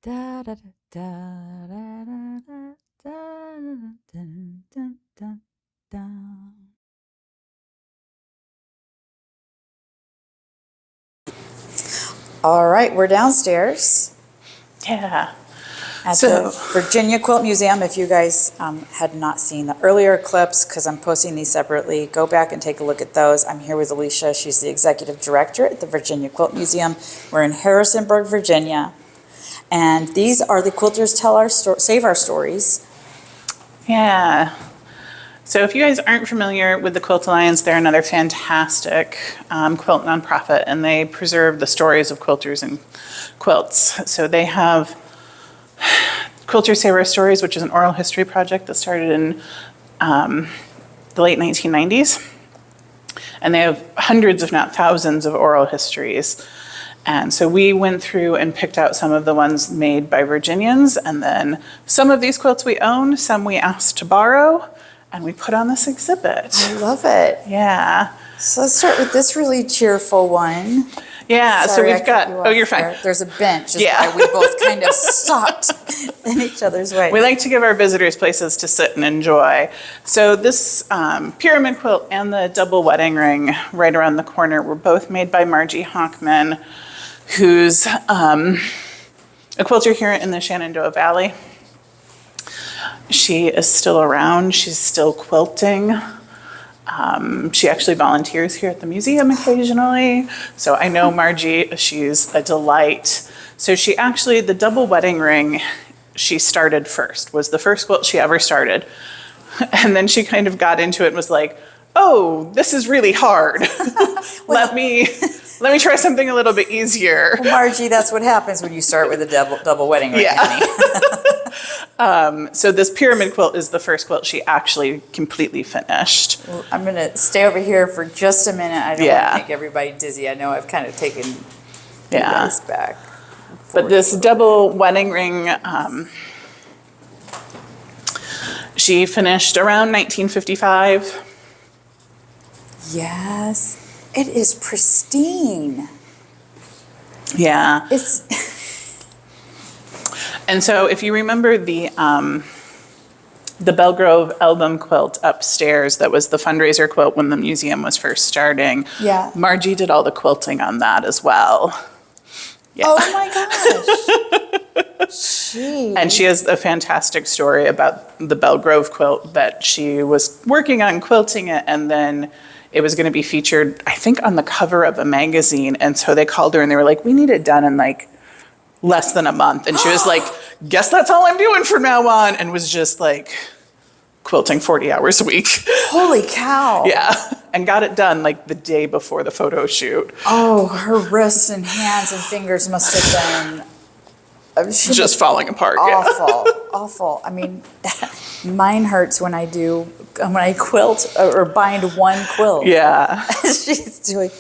Da da da da da da da dun, dun, dun, dun. All right, we're downstairs Yeah. at the Virginia Quilt Museum. If you guys had not seen the earlier clips, because I'm posting these separately, go back and take a look at those. I'm here with Alicia. She's the Executive Director at the Virginia Quilt Museum. We're in Harrisonburg, Virginia. And these are the Quilters Save Our Stories. Yeah. So if you guys aren't familiar with the Quilt Alliance, they're another fantastic quilt nonprofit, and they preserve the stories of quilters and quilts. So they have Quilters Save Our Stories, which is an oral history project that started in the late 1990s. And they have hundreds, if not thousands, of oral histories. And so we went through and picked out some of the ones made by Virginians, and then some of these quilts we own, some we asked to borrow, and we put on this exhibit. I love it. Yeah. So let's start with this really cheerful one. Yeah, Sorry, so we've I cut got, you oh, off you're fine. there. There's a bench. Is Yeah. why we both kind of stopped in each other's way. We like to give our visitors places to sit and enjoy. So this pyramid quilt and the double wedding ring right around the corner were both made by Margie Hawkman, who's a quilter here in the Shenandoah Valley. She is still around. She's still quilting. She actually volunteers here at the museum occasionally. So I know Margie, she's a delight. So she actually, the double wedding ring, she started first, was the first quilt she ever started. And then she kind of got into it and was like, oh, this is really hard. Let me try something a little bit easier. Well, Margie, that's what happens when you start with a double wedding ring. Yeah. So this pyramid quilt is the first quilt she actually completely finished. Well, I'm going to stay over here for just a minute. I don't want to make everybody dizzy. I know I've kind of taken you guys back. But this double wedding ring, she finished around 1955. Yes, it is pristine. Yeah. It's And so if you remember the Belgrove album quilt upstairs, that was the fundraiser quilt when the museum was first starting. Yeah. Margie did all the quilting on that as well. Yeah. Oh my gosh. And she has a fantastic story about the Belgrove quilt, that she was working on quilting it, and then it was going to be featured, I think, on the cover of a magazine. And so they called her and they were like, we need it done in like less than a month. And she was like, guess that's all I'm doing from now on. And was just like quilting 40 hours a week. Holy cow. Yeah. And got it done like the day before the photo shoot. Oh, her wrists and hands and fingers must have been just falling apart. Awful, awful. I mean, mine hurts when I quilt or bind one quilt. Yeah. She's doing.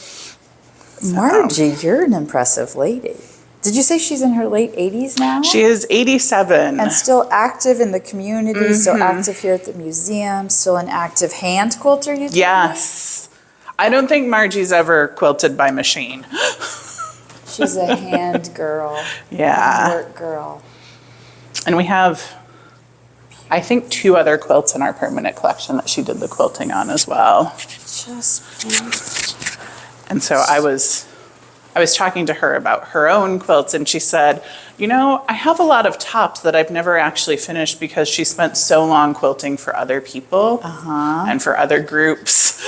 Margie, you're an impressive lady. Did you say she's in her late 80s now? She is 87. And still active in the community, still active here at the museum, still an active hand quilter, you think? Yes. I don't think Margie's ever quilted by machine. She's a hand girl. Yeah. Work girl. And we have, I think, 2 other quilts in our permanent collection that she did the quilting on as well. Just beautiful. And so I was talking to her about her own quilts, and she said, you know, I have a lot of tops that I've never actually finished because she spent so long quilting for other people and for other groups.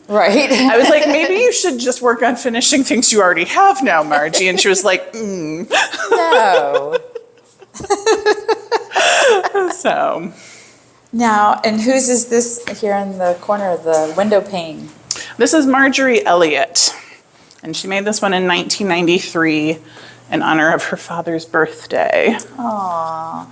Right. I was like, maybe you should just work on finishing things you already have now, Margie. And she was like, No. So. Now, and whose is this here in the corner of the window pane? This is Marjorie Elliott. And she made this one in 1993 in honor of her father's birthday. Aww.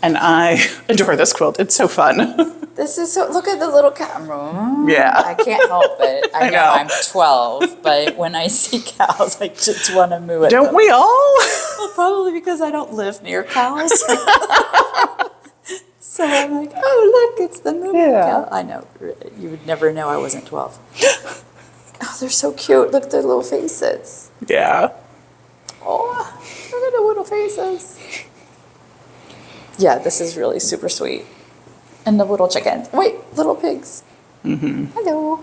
And I adore this quilt. It's so fun. This is so, look at the little camera. Yeah. I can't help it. I know know. I'm 12, but when I see cows, I just want to moo at Don't them. we all? Well, probably because I don't live near cows. So I'm like, oh, look, it's the moo cow. I know. You would never know I wasn't 12. Oh, they're so cute. Look at their little faces. Yeah. Oh, Look at the little faces. Yeah, this is really super sweet. And the little chickens. Wait, little pigs. Mm-hmm. Hello.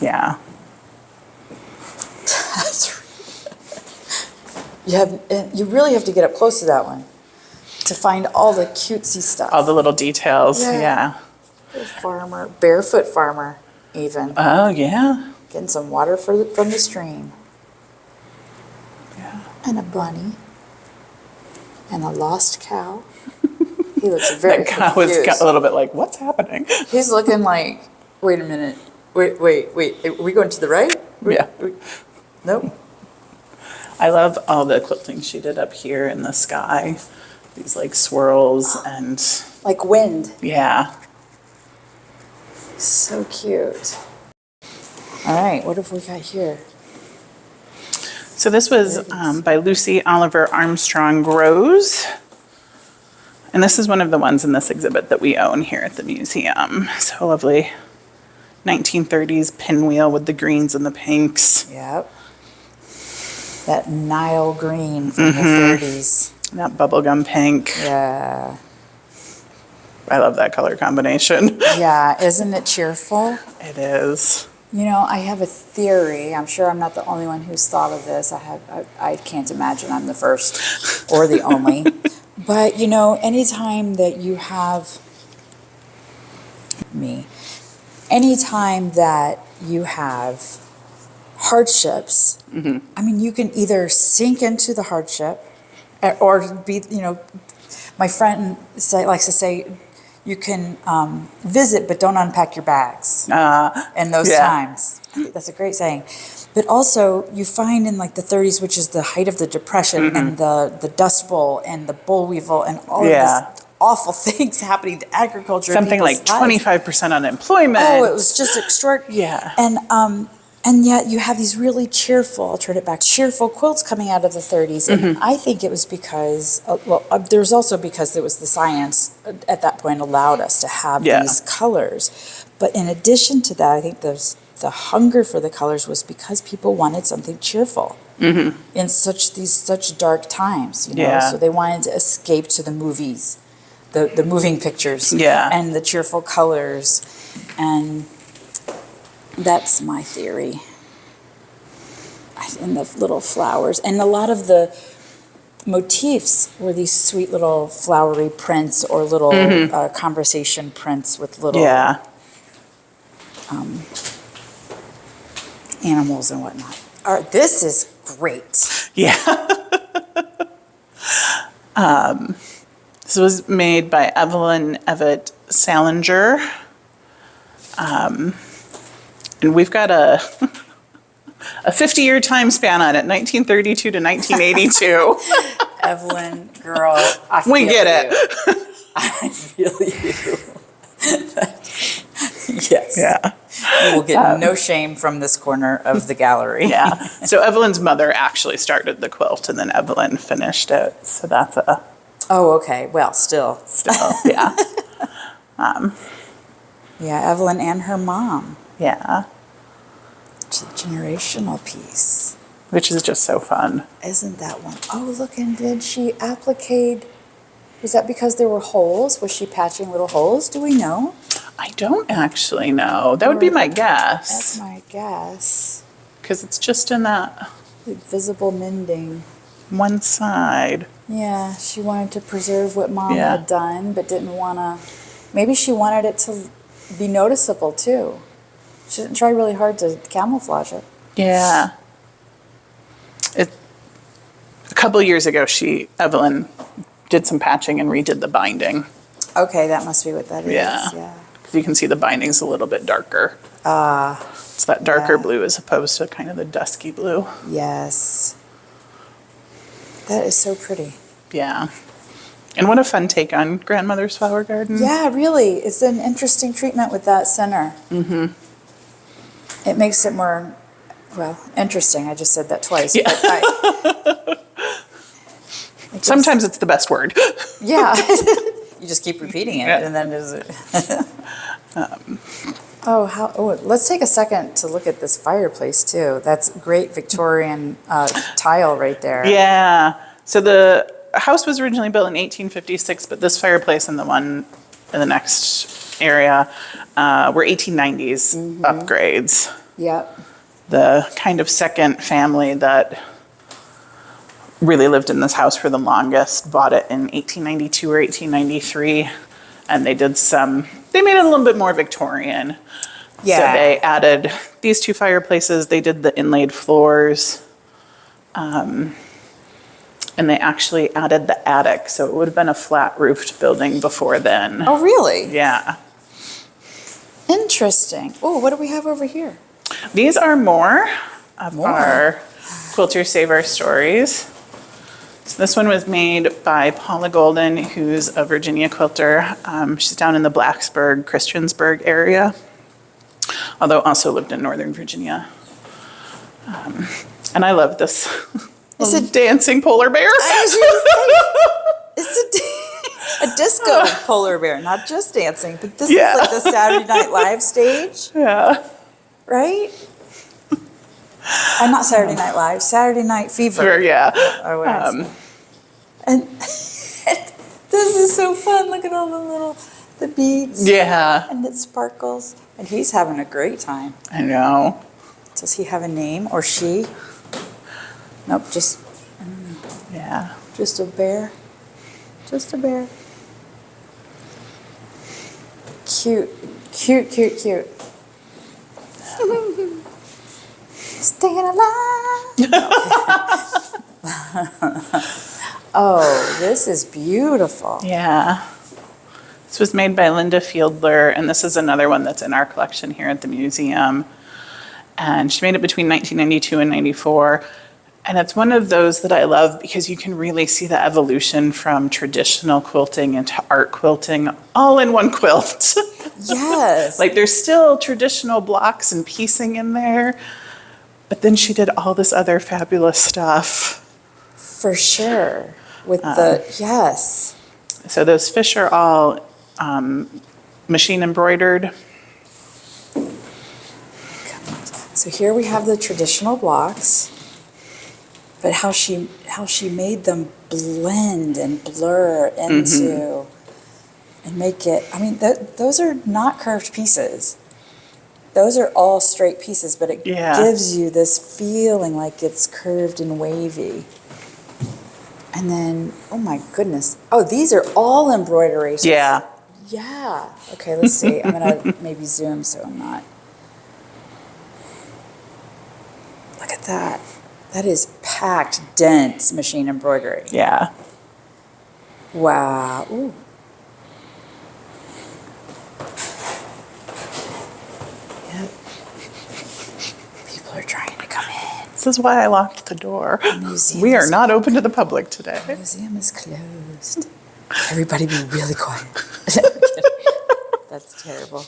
Yeah. You really have to get up close to that one to find all the cutesy stuff. All the little details. Yeah. Farmer, barefoot farmer, even. Oh, yeah. Getting some water from the stream. Yeah. And a bunny. And a lost cow. He looks very That cow confused. was a little bit like, what's happening? He's looking like, wait a minute. Wait. Are we going to the right? Yeah. Nope. I love all the quilting she did up here in the sky. These like swirls and Like wind. yeah. So cute. All right, what have we got here? So this was by Lucy Oliver Armstrong Rose. And this is one of the ones in this exhibit that we own here at the museum. So lovely 1930s pinwheel with the greens and the pinks. Yep. That Nile green from the 30s. That bubblegum pink. Yeah. I love that color combination. Yeah, isn't it cheerful? It is. You know, I have a theory. I'm sure I'm not the only one who's thought of this. I can't imagine I'm the first or the only. But, you know, anytime that you have anytime that you have hardships, I mean, you can either sink into the hardship or be, you know, my friend likes to say, you can visit, but don't unpack your bags in those times. I think that's a great saying. But also, you find in like the 30s, which is the height of the Depression, and the Dust Bowl and the boll weevil and all of this awful things happening to agriculture. Something like 25% unemployment. Oh, it was just extraordinary. Yeah. And yet you have these really cheerful, I'll turn it back, cheerful quilts coming out of the 30s. And I think it was because, there's also because it was the science at that point allowed us to have these colors. But in addition to that, I think the hunger for the colors was because people wanted something cheerful in such dark times, you know. Yeah. So they wanted to escape to the movies, the moving pictures, and the cheerful colors, and that's my theory. And the little flowers, and a lot of the motifs were these sweet little flowery prints or little conversation prints with little animals and whatnot. This is great. Yeah. This was made by Evelyn Evett Salinger. And we've got a 50-year time span on it, 1932 to 1982. Evelyn, girl, I feel We get you. it. I feel you. Yes. Yeah. You will get no shame from this corner of the gallery. Yeah. So Evelyn's mother actually started the quilt, and then Evelyn finished it. So that's a Oh, okay. Well, still. yeah. Yeah, Evelyn and her mom. Yeah. It's a generational piece. Which is just so fun. Isn't that one? Oh, look, and did she applique? Was that because there were holes? Was she patching little holes? Do we know? I don't actually know. That would be my That's guess. my guess. Because it's just in that Like visible mending. one side. Yeah, she wanted to preserve what mom Yeah. had done, but didn't want to. Maybe she wanted it to be noticeable too. She didn't try really hard to camouflage it. Yeah. A couple of years ago, Evelyn did some patching and redid the binding. Okay, that must be what that is. Yeah. Yeah. Because you can see the binding's a little bit darker. It's that darker blue as opposed to kind of the dusky blue. Yes. That is so pretty. Yeah. And what a fun take on Grandmother's Flower Garden. Yeah, really. It's an interesting treatment with that center. Mm-hmm. It makes it more, well, interesting. I just said that twice. Yeah. But Sometimes it's the best word. yeah. You just keep repeating it, Yeah. and then there's Oh, let's take a second to look at this fireplace too. That's great Victorian tile right there. Yeah. So the house was originally built in 1856, but this fireplace and the one in the next area were 1890s upgrades. Yep. The kind of second family that really lived in this house for the longest bought it in 1892 or 1893, and they made it a little bit more Victorian. Yeah. So they added these two fireplaces, they did the inlaid floors, and they actually added the attic, so it would have been a flat roofed building before then. Oh, really? Yeah. Interesting. Oh, what do we have over here? These are more of our Quilters Save Our Stories. So this one was made by Paula Golden, who's a Virginia quilter. She's down in the Blacksburg, Christiansburg area, although also lived in Northern Virginia. And I love this little dancing polar bear. It's a disco polar bear, not just dancing, but this is like the Saturday Night Live stage. Yeah. Right? Not Saturday Night Live, Saturday Night Fever. Sure, yeah. Or whatever. And this is so fun. Look at all the beads. Yeah. And it sparkles. And he's having a great time. I know. Does he have a name or she? Nope, just Yeah. just a bear. Just a bear. Cute. Cute, cute, cute. Staying alive. Oh, this is beautiful. Yeah. This was made by Linda Fieldler, and this is another one that's in our collection here at the museum. And she made it between 1992 and 94. And it's one of those that I love because you can really see the evolution from traditional quilting into art quilting all in one quilt. Yes. Like there's still traditional blocks and piecing in there, but then she did all this other fabulous stuff. For sure. With yes. So those fish are all machine embroidered. So here we have the traditional blocks, but how she made them blend and blur into and make it, I mean, those are not curved pieces. Those are all straight pieces, but it gives you this feeling like it's curved and wavy. And then, oh my goodness. Oh, these are all embroideries. Yeah. Yeah. Okay, let's see. I'm going to maybe zoom so I'm not. Look at that. That is packed, dense machine embroidery. Yeah. Wow. Ooh. Yep. People are trying to come in. This is why I locked the door. Museum We are is not open to the public today. The museum is closed. Everybody be really quiet. That's terrible.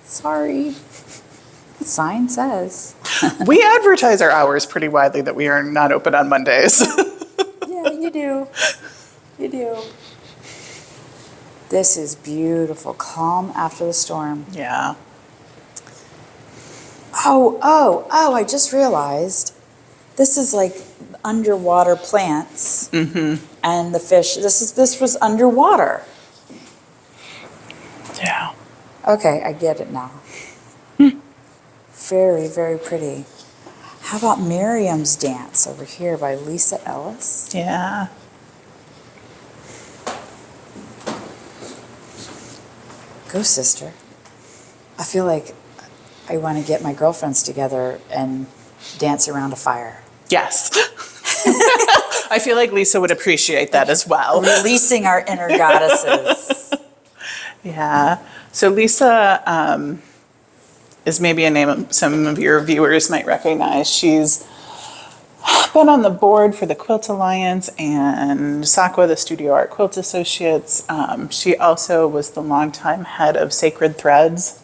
Sorry. The sign says. We advertise our hours pretty widely that we are not open on Mondays. Yeah, you do. You do. This is beautiful. Calm after the storm. Yeah. Oh, I just realized this is like underwater plants and the fish. This was underwater. Yeah. Okay, I get it now. Very, very pretty. How about Miriam's Dance over here by Lisa Ellis? Yeah. Go, sister. I feel like I want to get my girlfriends together and dance around a fire. Yes. I feel like Lisa would appreciate that as well. Releasing our inner goddesses. Yeah. So Lisa is maybe a name some of your viewers might recognize. She's been on the board for the Quilt Alliance and SAQA, the Studio Art Quilt Associates. She also was the longtime head of Sacred Threads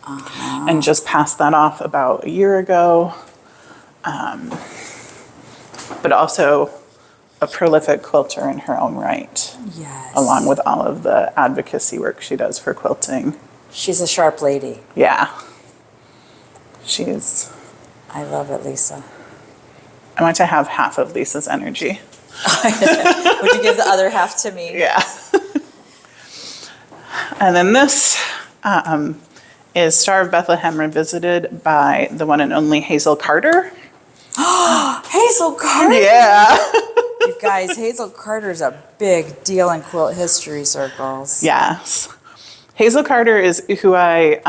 and just passed that off about a year ago. But also a prolific quilter in her own right, Yes. along with all of the advocacy work she does for quilting. She's a sharp lady. Yeah. She is. I love it, Lisa. I want to have half of Lisa's energy. Would you give the other half to me? Yeah. And then this is Star of Bethlehem Revisited by the one and only Hazel Carter. Hazel Carter! Yeah. You guys, Hazel Carter's a big deal in quilt history circles. Yes. Hazel Carter is who I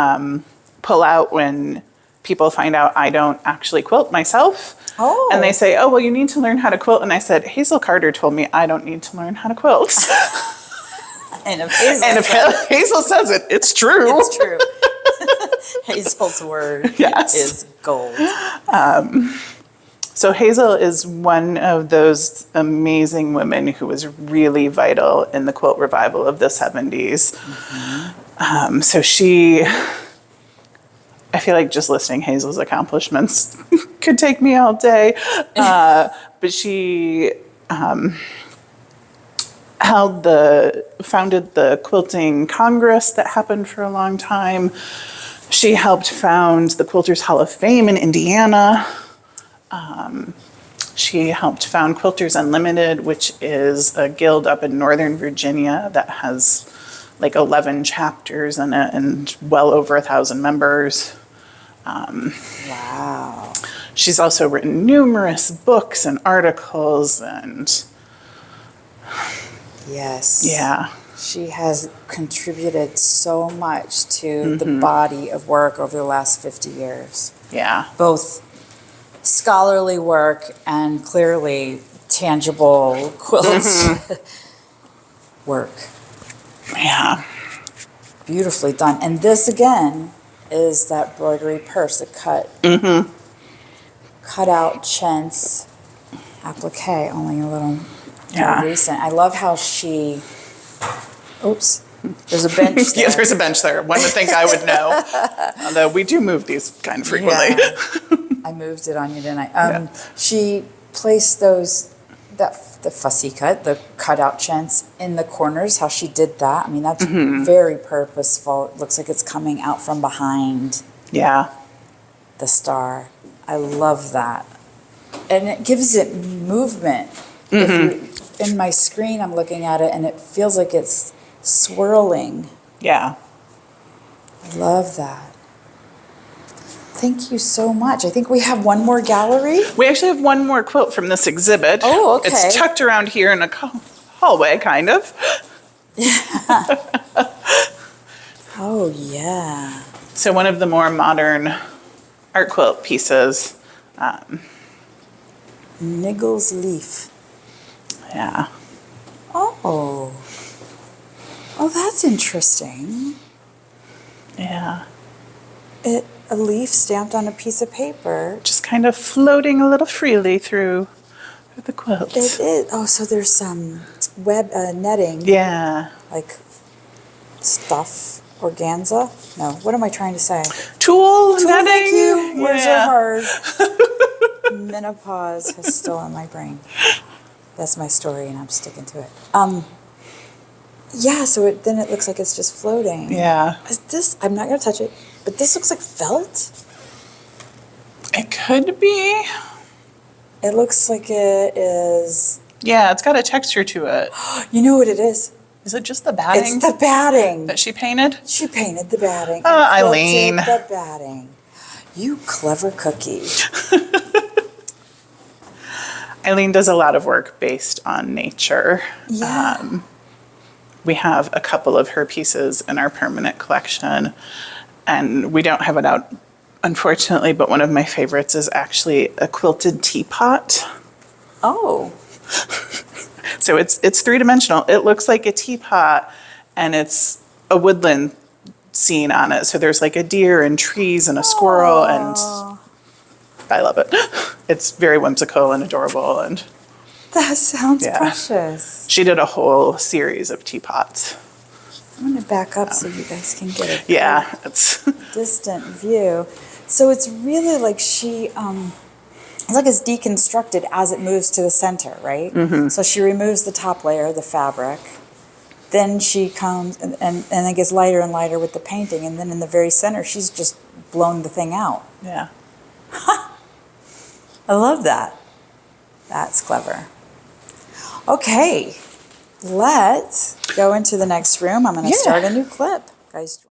pull out when people find out I don't actually quilt myself. Oh. And they say, oh, well, you need to learn how to quilt. And I said, Hazel Carter told me I don't need to learn how to quilt. And if Hazel says it, it's true. it's true. Hazel's word Yes. is gold. So Hazel is one of those amazing women who was really vital in the quilt revival of the 70s. So she, I feel like just listing Hazel's accomplishments could take me all day. But she founded the Quilting Congress that happened for a long time. She helped found the Quilters Hall of Fame in Indiana. She helped found Quilters Unlimited, which is a guild up in Northern Virginia that has like 11 chapters in it and well over 1,000 members. Wow. She's also written numerous books and articles and Yes. yeah. She has contributed so much to the body of work over the last 50 years. Yeah. Both scholarly work and clearly tangible quilt work. Yeah. Beautifully done. And this again is that broderie purse, a cut out chintz applique, only a little more recent. I love how she, oops, there's a bench there. Yeah, there's a bench there. One would think I would know. Although we do move these kind of frequently. Yeah. I moved it on you, didn't I? She placed the fussy cut, the cutout chintz in the corners, how she did that. I mean, that's very purposeful. It looks like it's coming out from behind Yeah. the star. I love that. And it gives it movement. In my screen, I'm looking at it, and it feels like it's swirling. Yeah. I love that. Thank you so much. I think we have one more gallery. We actually have one more quilt from this exhibit. Oh, okay. It's tucked around here in a hallway, kind of. Oh, yeah. So one of the more modern art quilt pieces. Niggle's leaf. Yeah. Oh. Oh, that's interesting. Yeah. A leaf stamped on a piece of paper. Just kind of floating a little freely through the quilt. It is. Oh, so there's some web netting. Yeah. Like stuff, organza? No, what am I trying to say? Tool netting. Thank you. Words Yeah. are hard. Menopause has stolen my brain. That's my story, and I'm sticking to it. Yeah, so then it looks like it's just floating. Yeah. Is this? I'm not gonna touch it, but this looks like felt. It could be. It looks like it is. Yeah, it's got a texture to it. You know what it is? Is it just the batting It's the batting. that she painted? She painted the batting. Oh, and quilted Eileen. The batting. You clever cookie. Eileen does a lot of work based on nature. Yeah. We have a couple of her pieces in our permanent collection, and we don't have it out, unfortunately, but one of my favorites is actually a quilted teapot. Oh. So it's three-dimensional. It looks like a teapot, and it's a woodland scene on it. So there's like a deer and trees and a squirrel, and I love it. It's very whimsical and adorable, and That sounds Yeah. precious. she did a whole series of teapots. I'm going to back up so you guys can get a Yeah, it's distant view. So it's really like she it's like it's deconstructed as it moves to the center, right? So she removes the top layer, the fabric. Then she comes and it gets lighter and lighter with the painting. And then in the very center, she's just blown the thing out. Yeah. I love that. That's clever. Okay, let's go into the next room. I'm going to start a new clip. Guys.